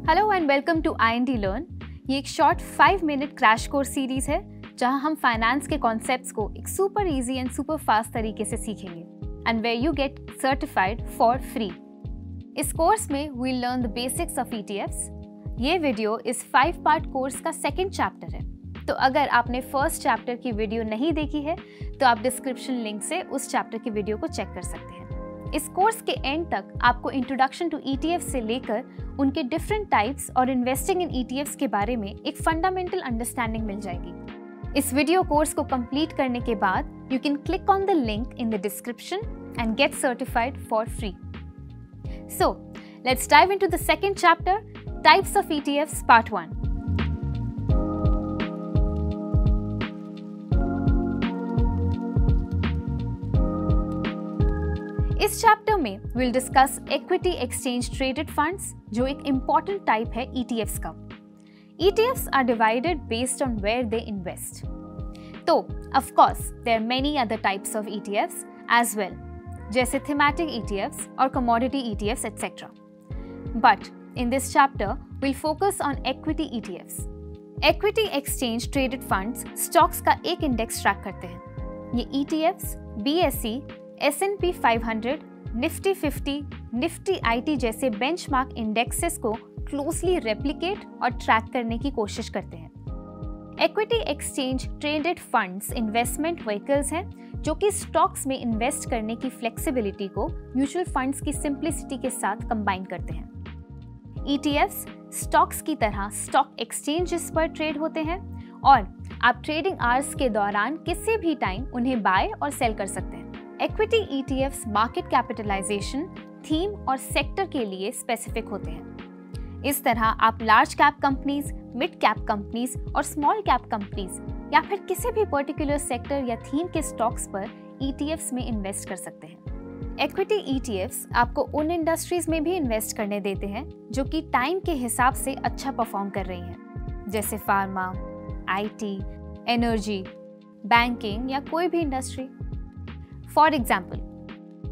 Hello and welcome to IND learn. ये एक short 5 minute crash course series है जहां हम फाइनेंस के कॉन्सेप्ट्स को एक super easy and super fast तरीके से सीखेंगे and where you get certified for free. इस कोर्स में we learn the basics of ETFs। ये वीडियो इस 5 पार्ट कोर्स का सेकेंड चैप्टर है, तो अगर आपने फर्स्ट चैप्टर की वीडियो नहीं देखी है तो आप डिस्क्रिप्शन लिंक से उस चैप्टर की वीडियो को चेक कर सकते हैं। इस कोर्स के एंड तक आपको इंट्रोडक्शन टू ETFs से लेकर उनके डिफरेंट टाइप्स और इन्वेस्टिंग इन ETFs के बारे में एक फंडामेंटल अंडरस्टैंडिंग मिल जाएगी। इस वीडियो कोर्स को कंप्लीट करने के बाद you can click on the link in the description and get certified for free. So let's dive into the second chapter, types of ETFs part 1। इस चैप्टर में will discuss equity exchange traded funds, जो एक important type है ETFs का। ETFs are divided based on where they invest. तो of course there are many other types of ETFs as well, जैसे thematic ETFs और commodity ETFs etcetera. But in this chapter will focus on equity ETFs। Equity exchange traded funds stocks का एक index track करते हैं। ये ETFs BSE, S&P 500, Nifty 50, Nifty IT जैसे benchmark indexes को closely replicate और track करने की कोशिश करते हैं। Equity exchange traded funds investment vehicles हैं जो कि स्टॉक्स में इन्वेस्ट करने की फ्लेक्सिबिलिटी को म्यूचुअल फंड्स की सिंप्लिसिटी के साथ कंबाइन करते हैं। ETFs स्टॉक्स की तरह स्टॉक एक्सचेंजेस पर ट्रेड होते हैं और आप ट्रेडिंग आवर्स के दौरान किसी भी टाइम उन्हें बाय और सेल कर सकते हैं। Equity ETFs market capitalisation, theme और सेक्टर के लिए स्पेसिफिक होते हैं। इस तरह आप large cap companies, mid cap companies और स्मॉल कैप कंपनीज या फिर किसी भी पर्टिकुलर सेक्टर या थीम के स्टॉक्स पर ETFs में इन्वेस्ट कर सकते हैं। इक्विटी ETFs आपको उन इंडस्ट्रीज में भी इन्वेस्ट करने देते हैं जो कि टाइम के हिसाब से अच्छा परफॉर्म कर रही हैं, जैसे फार्मा, IT, एनर्जी, बैंकिंग या कोई भी industry. For example,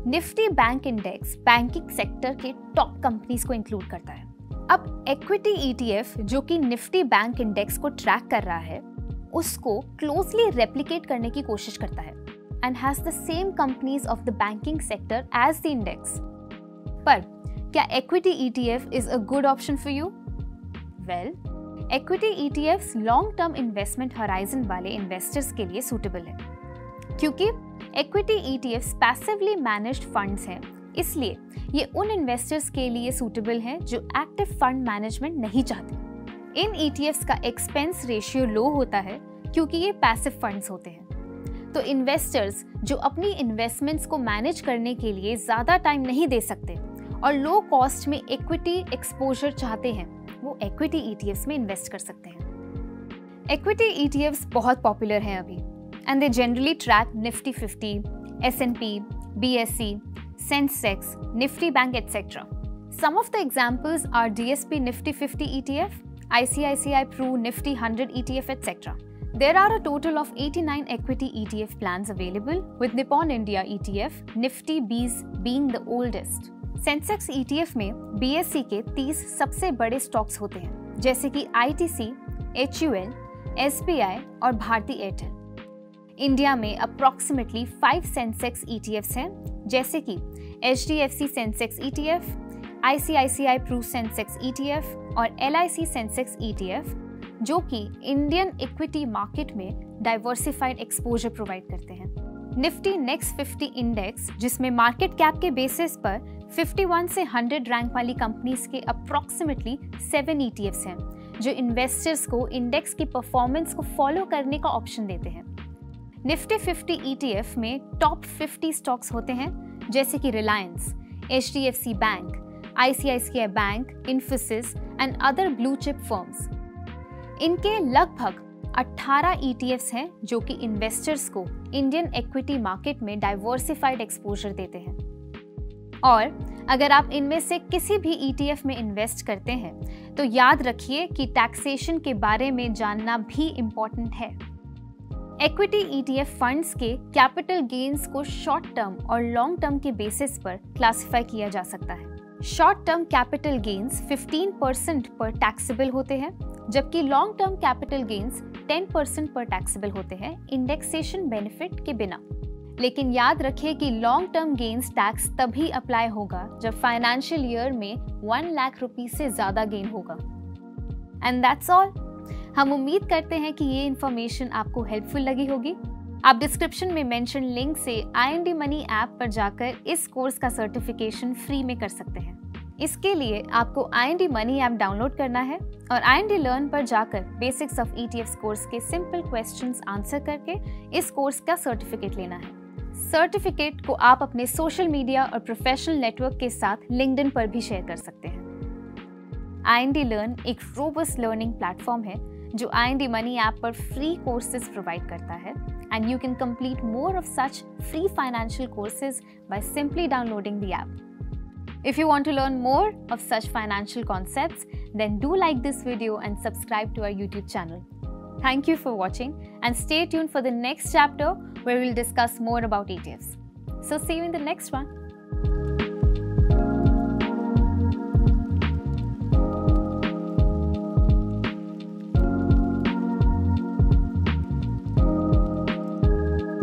Nifty bank index banking sector के टॉप कंपनीज को इंक्लूड करता है। अब इक्विटी ETF जो कि निफ्टी बैंक इंडेक्स को ट्रैक कर रहा है, उसको क्लोजली रेप्लिकेट करने की कोशिश करता है and has the same companies of the banking sector as the index. पर क्या equity ETF is a good option for you? Well, equity ETFs long term investment horizon वाले इन्वेस्टर्स के लिए सूटेबल है, क्योंकि equity ETFs passively managed funds हैं, इसलिए ये उन इन्वेस्टर्स के लिए सूटेबल हैं जो एक्टिव फंड मैनेजमेंट नहीं चाहते। इन ETFs का एक्सपेंस रेशियो लो होता है क्योंकि ये पैसिव फंड्स होते हैं। तो इन्वेस्टर्स जो अपनी इन्वेस्टमेंट्स को मैनेज करने के लिए ज़्यादा टाइम नहीं दे सकते और लो कॉस्ट में इक्विटी एक्सपोजर चाहते हैं, वो इक्विटी ETFs में इन्वेस्ट कर सकते हैं। इक्विटी ETFs बहुत पॉपुलर हैं अभी and they generally track Nifty 50, S&P, BSE, Sensex, Nifty Bank, etc. Some of the examples are DSP Nifty 50 ETF, ICICI Pru Nifty 100 ETF, etc. There are a total of 89 equity ETF plans available, with Nippon India ETF, Nifty Bees being the oldest. Sensex ETF में BSE के 30 सबसे बड़े stocks होते हैं, जैसे कि ITC, HUL, SBI और Bharti Airtel. India में अप्रॉक्सीमेटली 5 सेंसेक्स ETFs हैं, जैसे कि HDFC Sensex ETF, ICICI Pru Sensex ETF और LIC सेंसेक्स ETF, जो कि इंडियन इक्विटी मार्केट में डाइवर्सिफाइड एक्सपोजर प्रोवाइड करते हैं। निफ्टी नेक्स्ट 50 इंडेक्स, जिसमें मार्केट कैप के बेसिस पर 51 से 100 रैंक वाली कंपनीज के अप्रॉक्सीमेटली 7 ETFs हैं, जो इन्वेस्टर्स को इंडेक्स की परफॉर्मेंस को फॉलो करने का ऑप्शन देते हैं। निफ्टी 50 ETF में टॉप 50 स्टॉक्स होते हैं, जैसे कि Reliance, HDFC bank, ICICI bank, Infosys and other blue chip firms. इनके लगभग 18 ETFs हैं जो कि इन्वेस्टर्स को इंडियन इक्विटी मार्केट में डाइवर्सिफाइड एक्सपोजर देते हैं। और अगर आप इनमें से किसी भी ETF में इन्वेस्ट करते हैं तो याद रखिए कि टैक्सेशन के बारे में जानना भी इम्पोर्टेंट है। इक्विटी ETF फंड्स के कैपिटल गेन्स को शॉर्ट टर्म और लॉन्ग टर्म के बेसिस पर क्लासिफाई किया जा सकता है। शॉर्ट टर्म कैपिटल गेन्स 15% पर टैक्सेबल होते हैं, जबकि लॉन्ग टर्म कैपिटल गेन्स 10% पर टैक्सेबल होते हैं इंडेक्सेशन बेनिफिट के बिना। लेकिन याद रखिए कि लॉन्ग टर्म गेन्स टैक्स तभी अप्लाई होगा जब फाइनेंशियल ईयर में 1 लाख रुपीस से ज्यादा गेन होगा। And that's all. हम उम्मीद करते हैं कि ये इन्फॉर्मेशन आपको हेल्पफुल लगी होगी। आप डिस्क्रिप्शन में मेंशन लिंक से IND मनी ऐप पर जाकर इस कोर्स का सर्टिफिकेशन फ्री में कर सकते हैं। इसके लिए आपको IND मनी ऐप डाउनलोड करना है और IND लर्न पर जाकर बेसिक्स ऑफ ETFs कोर्स के सिंपल क्वेश्चंस आंसर करके इस कोर्स का सर्टिफिकेट लेना है। सर्टिफिकेट को आप अपने सोशल मीडिया और प्रोफेशनल नेटवर्क के साथ लिंक्डइन पर भी शेयर कर सकते हैं। IND लर्न एक रोबस्ट लर्निंग प्लेटफॉर्म है जो IND मनी ऐप पर फ्री कोर्सेज प्रोवाइड करता है, and you can complete more of such free financial courses by simply downloading the app. If you want to learn more of such financial concepts, then do like this video and subscribe to our YouTube channel. Thank you for watching and stay tuned for the next chapter where we'll discuss more about ETFs. So see you in the next one.